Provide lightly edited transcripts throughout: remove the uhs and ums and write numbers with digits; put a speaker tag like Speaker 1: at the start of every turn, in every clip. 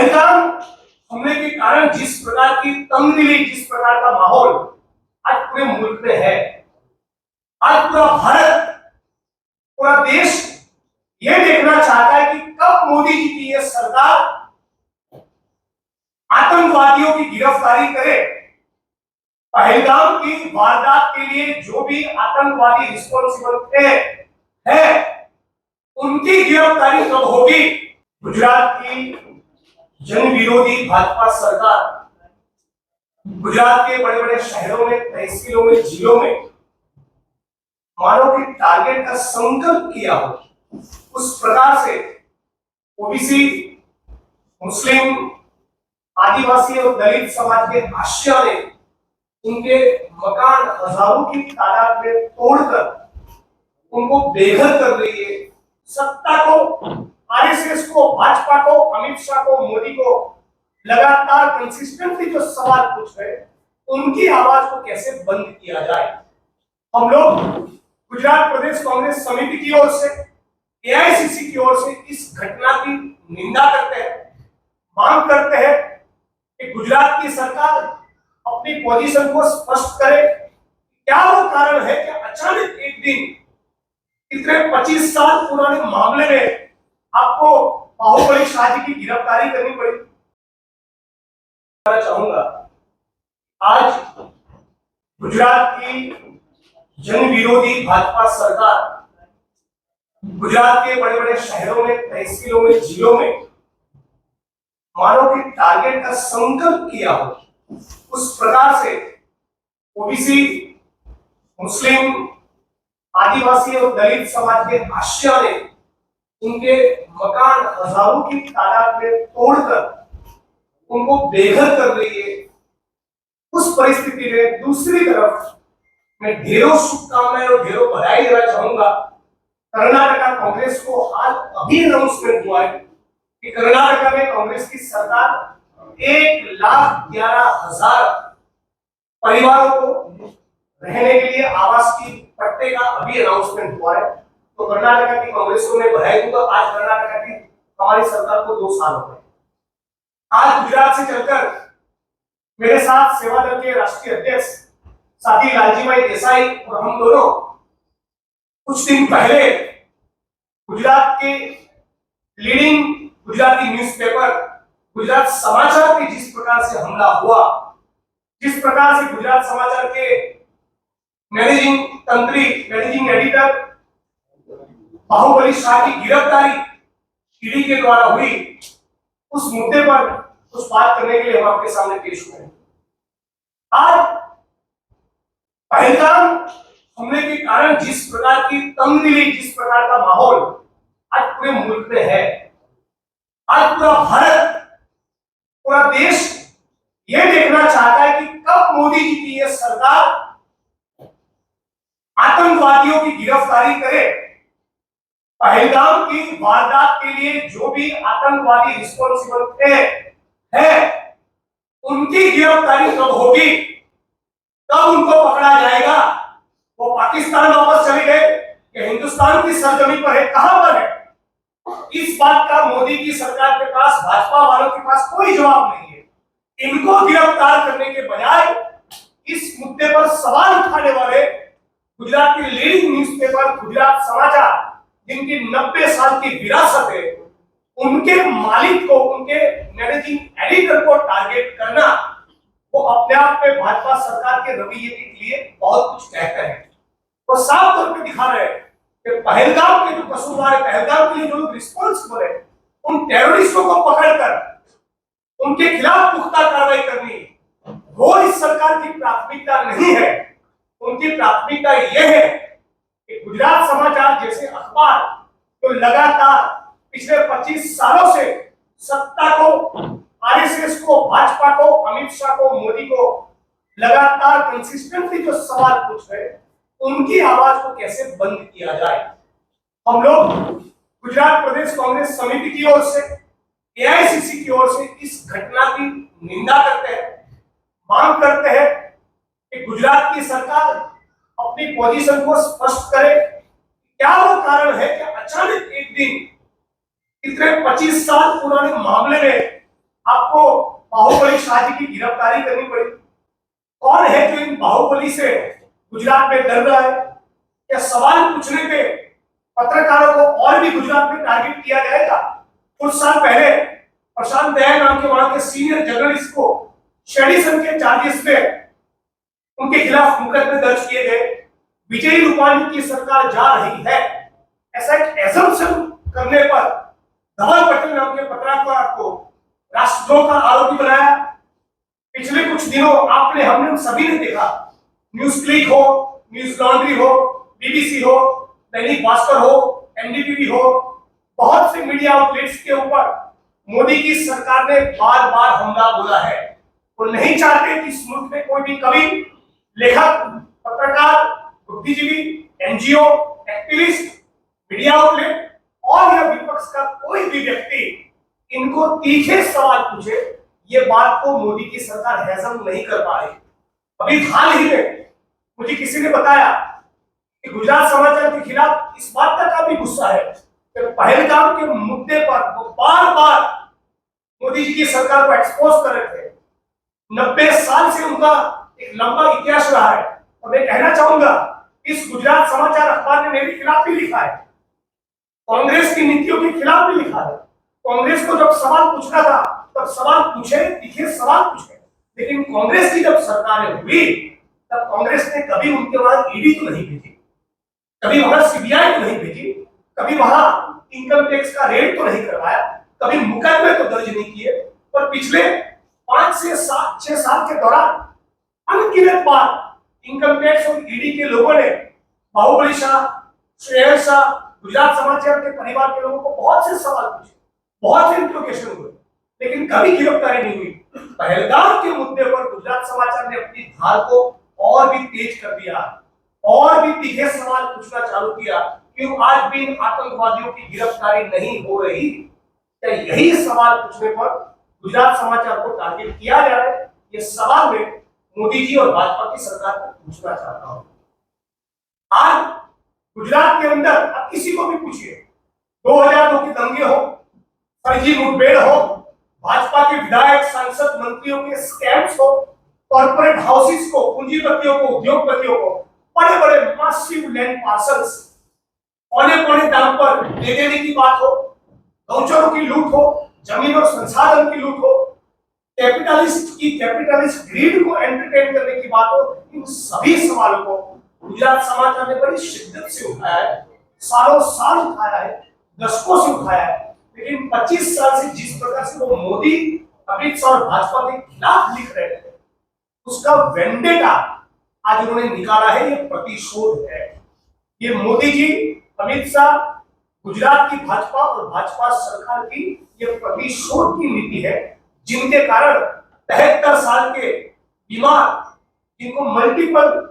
Speaker 1: पहलगाम हमले के कारण जिस प्रकार की तंगदिली, जिस प्रकार का माहौल आज पूरे मुल्क में है, आज पूरा भारत, पूरा देश ये देखना चाहता है कि कब मोदी जी की ये सरकार आतंकवादियों की गिरफ्तारी करे। पहलगाम की वारदात के लिए जो भी आतंकवादी रिस्पॉन्सिबल है उनकी गिरफ्तारी कब होगी। गुजरात की जन विरोधी भाजपा सरकार गुजरात के बड़े बड़े शहरों में, तहसीलों में, जिलों में मानव के टारगेट का संकल्प किया हो, उस प्रकार से ओबीसी, मुस्लिम, आदिवासी और दलित समाज के आश्रय ने उनके मकान हजारों की तादाद में तोड़कर उनको बेघर कर रही है। सत्ता को, आरएसएस को, भाजपा को, अमित शाह को, मोदी को लगातार कंसिस्टेंटली जो सवाल पूछ रहे उनकी आवाज को कैसे बंद किया जाए। हम लोग गुजरात प्रदेश कांग्रेस समिति की ओर से, एआईसीसी की ओर से इस घटना की निंदा करते हैं, मांग करते हैं कि गुजरात की सरकार अपनी पोजीशन को स्पष्ट करे। क्या वो कारण है कि अचानक एक दिन इतने 25 साल पुराने मामले में आपको बाहुबली शाह जी की गिरफ्तारी करनी पड़ी। चाहूंगा आज गुजरात की जन विरोधी भाजपा सरकार गुजरात के बड़े बड़े शहरों में, तहसीलों में, जिलों में मानव के टारगेट का संकल्प किया हो, उस प्रकार से ओबीसी, मुस्लिम, आदिवासी और दलित समाज के आश्रय ने उनके मकान हजारों की तादाद में तोड़कर उनको बेघर कर रही है। उस परिस्थिति में दूसरी तरफ मैं ढेरों शुभकामनाएं और ढेरों बधाई देना चाहूंगा कर्नाटका कांग्रेस को। हाल अभी अनाउंसमेंट हुआ है कि कर्नाटका में कांग्रेस की सरकार 1,11,000 परिवारों को रहने के लिए आवास की पट्टे का अभी अनाउंसमेंट हुआ है। तो कर्नाटका की कांग्रेस को मैं बधाई दूंगा। आज कर्नाटका की हमारी सरकार को 2 साल हो गए। आज गुजरात से चलकर मेरे साथ सेवा दल के राष्ट्रीय अध्यक्ष साथी लालजी भाई देसाई और हम दोनों कुछ दिन पहले गुजरात के लीडिंग गुजराती न्यूज़पेपर गुजरात समाचार पे जिस प्रकार से हमला हुआ, जिस प्रकार से गुजरात समाचार के मैनेजिंग एडिटर बाहुबली शाह की गिरफ्तारी ईडी के द्वारा हुई, उस मुद्दे पर कुछ बात करने के लिए हम आपके सामने पेश हुए हैं। आज पहलगाम हमले के कारण जिस प्रकार की तंगदिली, जिस प्रकार का माहौल आज पूरे मुल्क में है, आज पूरा भारत, पूरा देश ये देखना चाहता है कि कब मोदी जी की ये सरकार आतंकवादियों की गिरफ्तारी करे। पहलगाम की वारदात के लिए जो भी आतंकवादी रिस्पॉन्सिबल है उनकी गिरफ्तारी कब होगी, कब उनको पकड़ा जाएगा। वो पाकिस्तान वापस चले गए या हिंदुस्तान की सरजमीन पर है, कहां पर है? इस बात का मोदी की सरकार के पास, भाजपा वालों के पास कोई जवाब नहीं है। इनको गिरफ्तार करने के बजाय इस मुद्दे पर सवाल उठाने वाले गुजरात के लीडिंग न्यूज़पेपर गुजरात समाचार, जिनकी 90 साल की विरासत है, उनके मालिक को, उनके मैनेजिंग एडिटर को टारगेट करना, वो अपने आप में भाजपा सरकार के रवैये के लिए बहुत कुछ कहते हैं। वो साफ तौर पे दिखा रहे हैं कि पहलगाम के जो कसूरवार है, पहलगाम के लिए जो लोग रिस्पॉन्सिबल है, उन टेररिस्टों को पकड़कर उनके खिलाफ पुख्ता कार्रवाई करनी वो इस सरकार की प्राथमिकता नहीं है। उनकी प्राथमिकता यह है कि गुजरात समाचार जैसे अखबार जो लगातार पिछले 25 सालों से सत्ता को, आरएसएस को, भाजपा को, अमित शाह को, मोदी को लगातार कंसिस्टेंटली जो सवाल पूछ रहे उनकी आवाज को कैसे बंद किया जाए। हम लोग गुजरात प्रदेश कांग्रेस समिति की ओर से, एआईसीसी की ओर से इस घटना की निंदा करते हैं, मांग करते हैं कि गुजरात की सरकार अपनी पोजीशन को स्पष्ट करे। क्या वो कारण है कि अचानक एक दिन इतने 25 साल पुराने मामले में आपको बाहुबली शाह जी की गिरफ्तारी करनी पड़ी। कौन है जो इन बाहुबली से गुजरात में डर रहा है? क्या सवाल पूछने पे पत्रकारों को और भी गुजरात में टारगेट किया जाएगा? कुछ साल पहले प्रशांत दयाल नाम के वहां के सीनियर जर्नलिस्ट को सेडिशन के चार्जेस पे उनके खिलाफ मुकदमे दर्ज किए गए। विजय रूपाणी की सरकार जा रही है, ऐसा एक एजम्पशन करने पर धवल पटेल नाम के पत्रकार को राष्ट्रद्रोह का आरोपी बनाया। पिछले कुछ दिनों आपने हमने सभी ने देखा, न्यूज क्लिक हो, न्यूज लॉन्ड्री हो, बीबीसी हो, दैनिक भास्कर हो, एनडीटीवी हो, बहुत से मीडिया आउटलेट्स के ऊपर मोदी की सरकार ने बार बार हमला बोला है। वो नहीं चाहते कि इस मुल्क में कोई भी कवि, लेखक, पत्रकार, बुद्धिजीवी, एनजीओ, एक्टिविस्ट, मीडिया आउटलेट और या विपक्ष का कोई भी व्यक्ति इनको तीखे सवाल पूछे। ये बात को मोदी की सरकार हजम नहीं कर पा रही। अभी हाल ही में मुझे किसी ने बताया कि गुजरात समाचार के खिलाफ इस बात का काफी गुस्सा है कि पहलगाम के मुद्दे पर वो बार बार मोदी जी की सरकार को एक्सपोज कर रहे थे। 90 साल से उनका एक लंबा इतिहास रहा है और मैं कहना चाहूंगा इस गुजरात समाचार अखबार ने मेरे खिलाफ भी लिखा है, कांग्रेस की नीतियों के खिलाफ भी लिखा है। कांग्रेस को जब सवाल पूछना था तब सवाल पूछे, तीखे सवाल पूछे, लेकिन कांग्रेस की जब सरकारें हुई तब कांग्रेस ने कभी उनके वहां ईडी तो नहीं भेजी, कभी वहां सीबीआई तो नहीं भेजी, कभी वहां इनकम टैक्स का रेड तो नहीं करवाया, कभी मुकदमे तो दर्ज नहीं किए। और पिछले 5 से 6 साल के दौरान अनगिनत बार इनकम टैक्स और ईडी के लोगों ने बाहुबली शाह, श्रेयस शाह, गुजरात समाचार के परिवार के लोगों को बहुत से सवाल पूछे, बहुत से इंट्रोगेशन हुए, लेकिन कभी गिरफ्तारी नहीं हुई। पहलगाम के मुद्दे पर गुजरात समाचार ने अपनी धार को और भी तेज कर दिया और भी तीखे सवाल पूछना चालू किया। क्यों आज भी इन आतंकवादियों की गिरफ्तारी नहीं हो रही? क्या यही सवाल पूछने पर गुजरात समाचार को टारगेट किया जा रहा है? ये सवाल मैं मोदी जी और भाजपा की सरकार को पूछना चाहता हूं। आज गुजरात के अंदर अब किसी को भी पूछिए, 2002 के दंगे हो, फर्जी मुठभेड़ हो, भाजपा के विधायक, सांसद, मंत्रियों के स्कैम्स हो, कॉर्पोरेट हाउसेस को, पूंजीपतियों को, उद्योगपतियों को बड़े बड़े मासिव लैंड पार्सल्स औने-पौने दाम पर दे देने की बात हो, गौचरों की लूट हो, जमीन और संसाधन की लूट हो, कैपिटलिस्ट ग्रीड को एंटरटेन करने की बात हो, इन सभी सवालों को गुजरात समाचार ने बड़ी शिद्दत से उठाया है, सालों साल उठाया है, दशकों से उठाया है। लेकिन 25 साल से जिस प्रकार से वो मोदी, अमित शाह और भाजपा के खिलाफ लिख रहे थे, उसका वेंडेटा आज उन्होंने निकाला है। ये प्रतिशोध है। ये मोदी जी, अमित शाह, गुजरात की भाजपा और भाजपा सरकार की ये प्रतिशोध की नीति है, जिनके कारण 73 साल के बीमार, जिनको मल्टीपल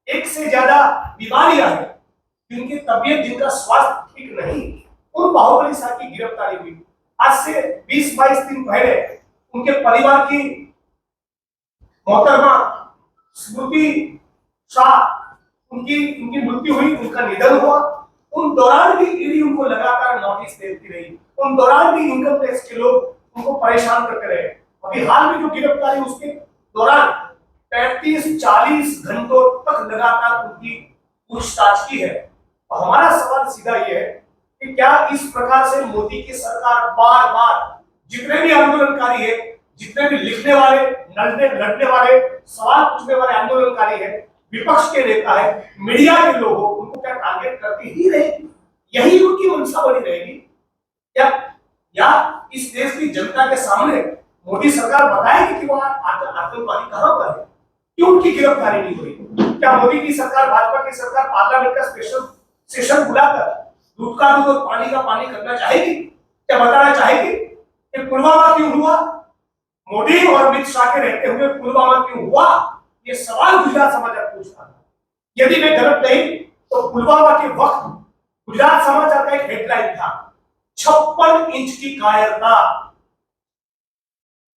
Speaker 1: एक से ज्यादा बीमारियां हैं, जिनकी तबीयत, जिनका स्वास्थ्य ठीक नहीं, उन बाहुबली शाह की गिरफ्तारी हुई। आज से 20-22 दिन पहले उनके परिवार की मोहतरमा स्मृति शाह, उनकी मृत्यु हुई, उनका निधन हुआ। उन दौरान भी ईडी उनको लगातार नोटिस देती रही, उन दौरान भी इनकम टैक्स के लोग उनको परेशान करते रहे। अभी हाल में जो गिरफ्तारी, उसके दौरान 35-40 घंटों तक लगातार उनकी पूछताछ की है। और हमारा सवाल सीधा ये है कि क्या इस प्रकार से मोदी की सरकार बार बार जितने भी आंदोलनकारी है, जितने भी लिखने वाले, लड़ने वाले, सवाल पूछने वाले आंदोलनकारी है, विपक्ष के नेता है, मीडिया के लोग हो, उनको क्या टारगेट करती ही रहेगी? यही उनकी मंशा बनी रहेगी? या इस देश की जनता के सामने मोदी सरकार बताएगी कि वहां आतंकवादी कहां पर है, क्यों उनकी गिरफ्तारी नहीं हुई? क्या मोदी की सरकार, भाजपा की सरकार पार्लियामेंट का स्पेशल सेशन बुलाकर दूध का दूध और पानी का पानी करना चाहेगी? क्या बताना चाहेगी कि पुलवामा क्यों हुआ, मोदी और अमित शाह के रहते हुए पुलवामा क्यों हुआ? ये सवाल गुजरात समाचार पूछता था। यदि मैं गलत नहीं तो पुलवामा के वक्त गुजरात समाचार का एक हेडलाइन था, 56 इंच की कायरता।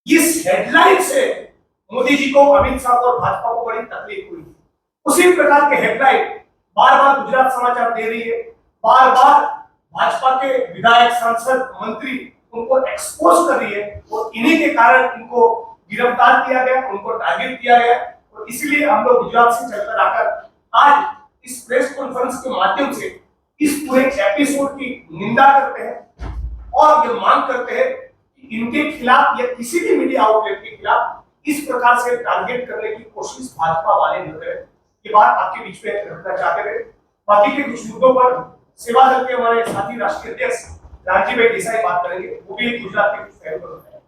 Speaker 1: इस हेडलाइन से मोदी जी को, अमित शाह और भाजपा को बड़ी तकलीफ हुई। उसी प्रकार के हेडलाइन बार बार गुजरात समाचार दे रही है, बार बार भाजपा के विधायक, सांसद, मंत्री उनको एक्सपोज कर रही है, और इन्हीं के कारण इनको गिरफ्तार किया गया, उनको टारगेट किया गया। और इसलिए हम लोग गुजरात से चलकर आकर आज इस प्रेस कॉन्फ्रेंस के माध्यम से इस पूरे एपिसोड की निंदा करते हैं और ये मांग करते हैं कि इनके खिलाफ या किसी भी मीडिया आउटलेट के खिलाफ इस प्रकार से टारगेट करने की कोशिश भाजपा वाले न करें। ये बात आपके बीच में रखना चाहते थे। बाकी के कुछ मुद्दों पर सेवा दल के हमारे साथी राष्ट्रीय अध्यक्ष राजीव भाई देसाई बात करेंगे, वो भी गुजरात के कुछ पहलू पर